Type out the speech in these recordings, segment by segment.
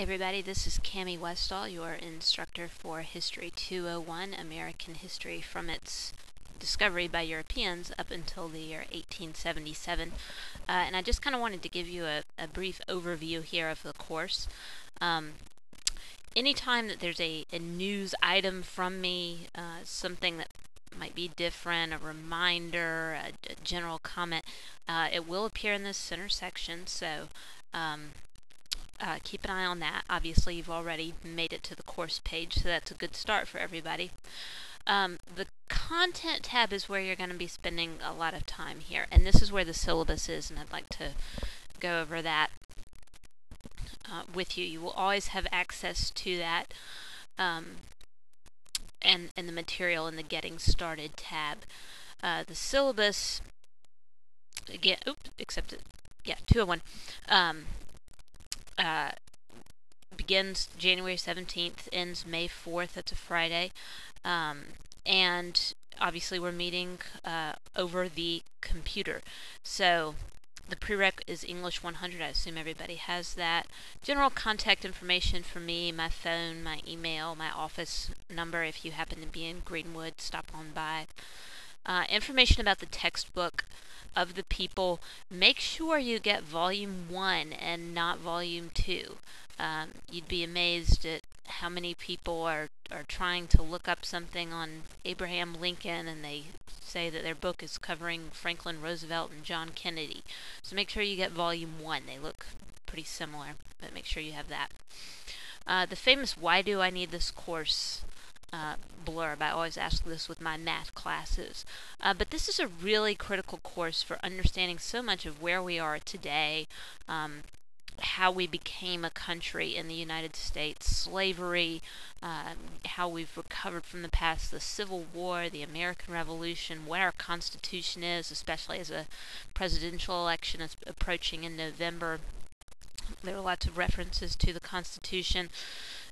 Hey everybody, this is Cami Westall, your instructor for History 201, American history from its discovery by Europeans up until the year 1877. And I just kind of wanted to give you a brief overview here of the course. Anytime that there's a news item from me, something that might be different, a reminder, a general comment, it will appear in this center section, so keep an eye on that. Obviously, you've already made it to the course page, so that's a good start for everybody. The content tab is where you're going to be spending a lot of time here, and this is where the syllabus is, and I'd like to go over that with you. You will always have access to that and the material in the Getting Started tab. The syllabus, again, 201. Begins January 17th, ends May 4th. That's a Friday. And obviously we're meeting over the computer. So the prereq is English 100. I assume everybody has that. General contact information for me, my phone, my email, my office number if you happen to be in Greenwood, stop on by. Information about the textbook of the people. Make sure you get volume 1 and not volume 2. You'd be amazed at how many people are trying to look up something on Abraham Lincoln and they say that their book is covering Franklin Roosevelt and John Kennedy. So make sure you get volume 1. They look pretty similar, but make sure you have that. The famous "Why do I need this course?" blurb. I always ask this with my math classes. But this is a really critical course for understanding so much of where we are today, how we became a country in the United States, slavery, how we've recovered from the past, the Civil War, the American Revolution, what our Constitution is, especially as a presidential election is approaching in November. There are lots of references to the Constitution.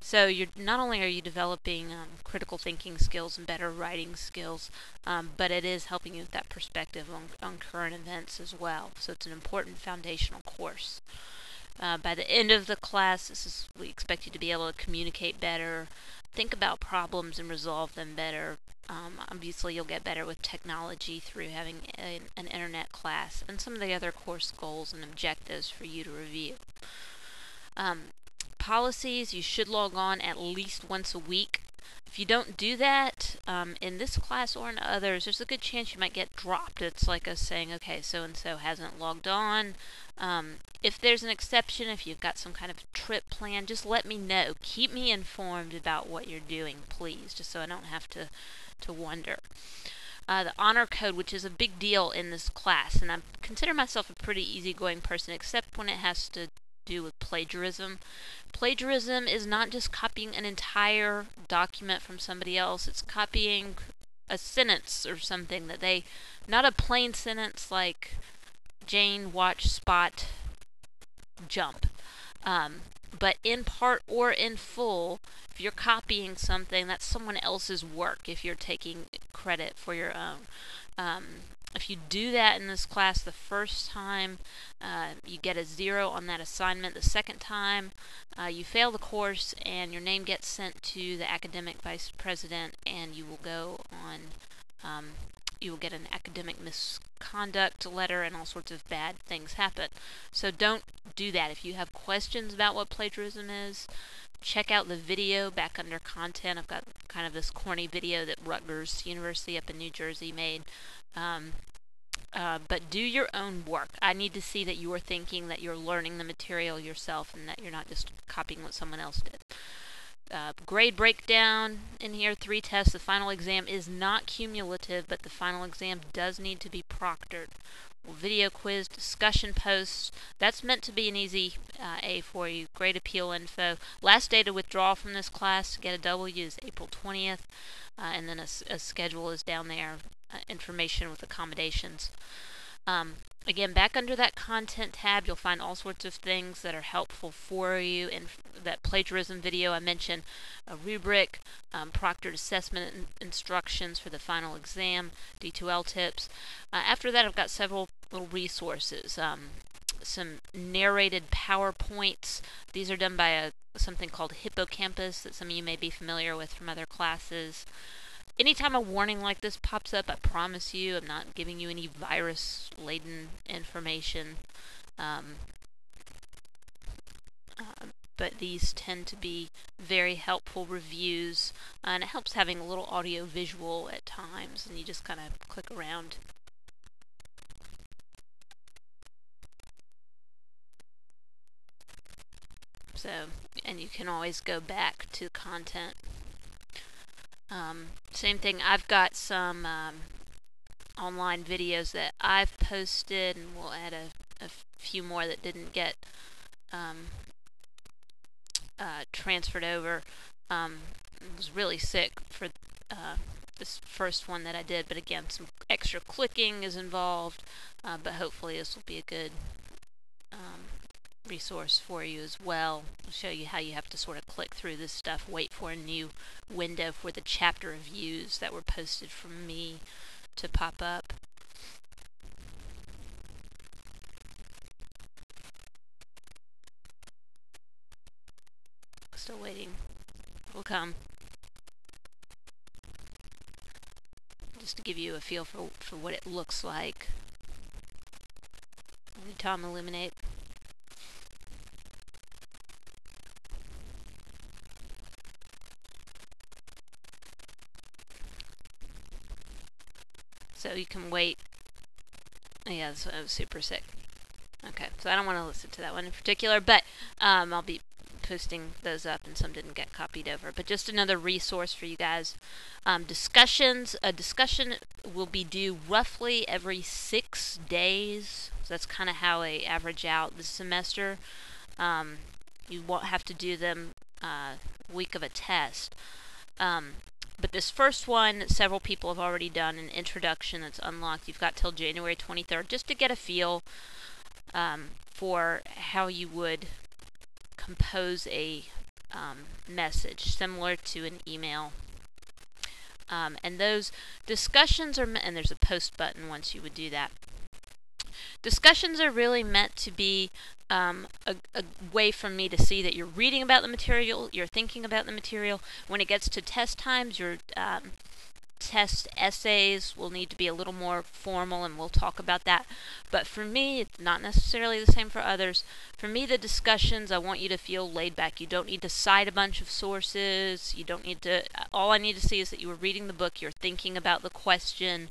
So you're not only are you developing critical thinking skills and better writing skills, but it is helping you with that perspective on current events as well. So it's an important foundational course. By the end of the class, we expect you to be able to communicate better, think about problems and resolve them better. Obviously, you'll get better with technology through having an internet class, and some of the other course goals and objectives for you to review. Policies, you should log on at least once a week. If you don't do that in this class or in others, there's a good chance you might get dropped. It's like us saying, okay, so-and-so hasn't logged on. If there's an exception, if you've got some kind of trip plan, just let me know. Keep me informed about what you're doing, please, just so I don't have to wonder. The honor code, which is a big deal in this class, and I consider myself a pretty easygoing person, except when it has to do with plagiarism. Plagiarism is not just copying an entire document from somebody else, it's copying a sentence or something that not a plain sentence like Jane watched Spot jump, but in part or in full. If you're copying something, that's someone else's work if you're taking credit for your own. If you do that in this class the first time, you get a 0 on that assignment. The second time, you fail the course and your name gets sent to the academic vice president, and you will go on, you will get an academic misconduct letter, and all sorts of bad things happen. So don't do that. If you have questions about what plagiarism is, check out the video back under content. I've got kind of this corny video that Rutgers University up in New Jersey made. But do your own work. I need to see that you are thinking, that you're learning the material yourself, and that you're not just copying what someone else did. Grade breakdown in here, 3 tests. The final exam is not cumulative, but the final exam does need to be proctored. Video quiz, discussion posts, that's meant to be an easy A for you. Grade appeal info. Last day to withdraw from this class to get a W is April 20th, and then a schedule is down there, information with accommodations. Again, back under that content tab, you'll find all sorts of things that are helpful for you. In that plagiarism video, I mentioned a rubric, proctored assessment instructions for the final exam, D2L tips. After that, I've got several little resources. Some narrated PowerPoints. These are done by a something called hippocampus that some of you may be familiar with from other classes. Anytime a warning like this pops up, I promise you I'm not giving you any virus-laden information. But these tend to be very helpful reviews, and it helps having a little audio visual at times, and you just kind of click around. So, and you can always go back to content. Same thing, I've got some online videos that I've posted, and we'll add a few more that didn't get transferred over. I was really sick for this first one that I did, but again, some extra clicking is involved, but hopefully this will be a good resource for you as well. I'll show you how you have to sort of click through this stuff, wait for a new window for the chapter reviews that were posted from me to pop up. Still waiting. Will come. Just to give you a feel for what it looks like. Anytime illuminate. So you can wait. Yeah, so I was super sick. Okay, so I don't want to listen to that one in particular, but I'll be posting those up, and some didn't get copied over. But just another resource for you guys. Discussions. A discussion will be due roughly every 6 days. So that's kind of how they average out this semester. You won't have to do them week of a test. But this first one, several people have already done an introduction that's unlocked. You've got till January 23rd just to get a feel for how you would compose a message similar to an email. And those discussions are, and there's a post button once you would do that. Discussions are really meant to be a way for me to see that you're reading about the material, you're thinking about the material. When it gets to test times, your test essays will need to be a little more formal, and we'll talk about that. But for me, it's not necessarily the same for others. For me, the discussions, I want you to feel laid back. You don't need to cite a bunch of sources. You don't need to, all I need to see is that you were reading the book, you're thinking about the question.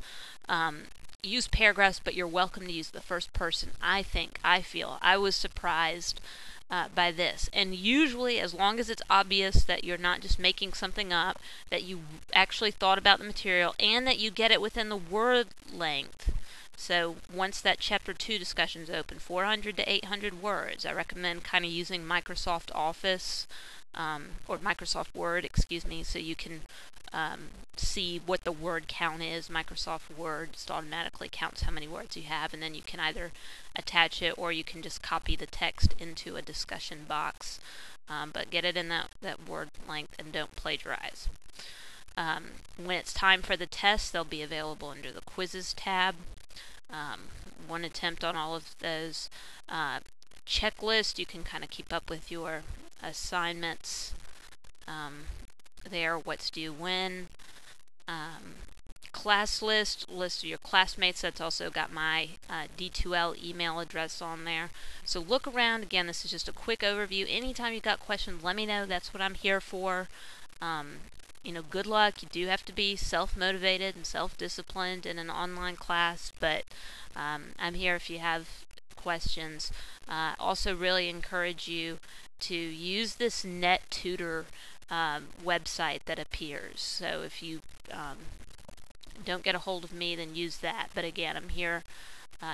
Use paragraphs, but you're welcome to use the first person. I feel. I was surprised by this. And usually, as long as it's obvious that you're not just making something up, that you actually thought about the material, and that you get it within the word length. So once that chapter 2 discussion is open, 400 to 800 words, I recommend kind of using Microsoft Office, or Microsoft Word, excuse me, so you can see what the word count is. Microsoft Word just automatically counts how many words you have, and then you can either attach it or you can just copy the text into a discussion box. But get it in that word length and don't plagiarize. When it's time for the test, they'll be available under the quizzes tab. One attempt on all of those. Checklist, you can kind of keep up with your assignments there, what's due when. Class list of your classmates. That's also got my D2L email address on there. So look around. Again, this is just a quick overview. Anytime you've got questions, let me know. That's what I'm here for. You know, good luck. You do have to be self-motivated and self-disciplined in an online class, but I'm here if you have questions. Also really encourage you to use this NetTutor website that appears. So if you don't get a hold of me, then use that. But again, I'm here.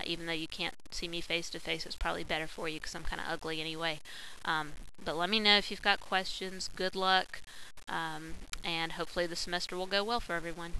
Even though you can't see me face to face, it's probably better for you because I'm kind of ugly anyway. But let me know if you've got questions. Good luck. And hopefully the semester will go well for everyone.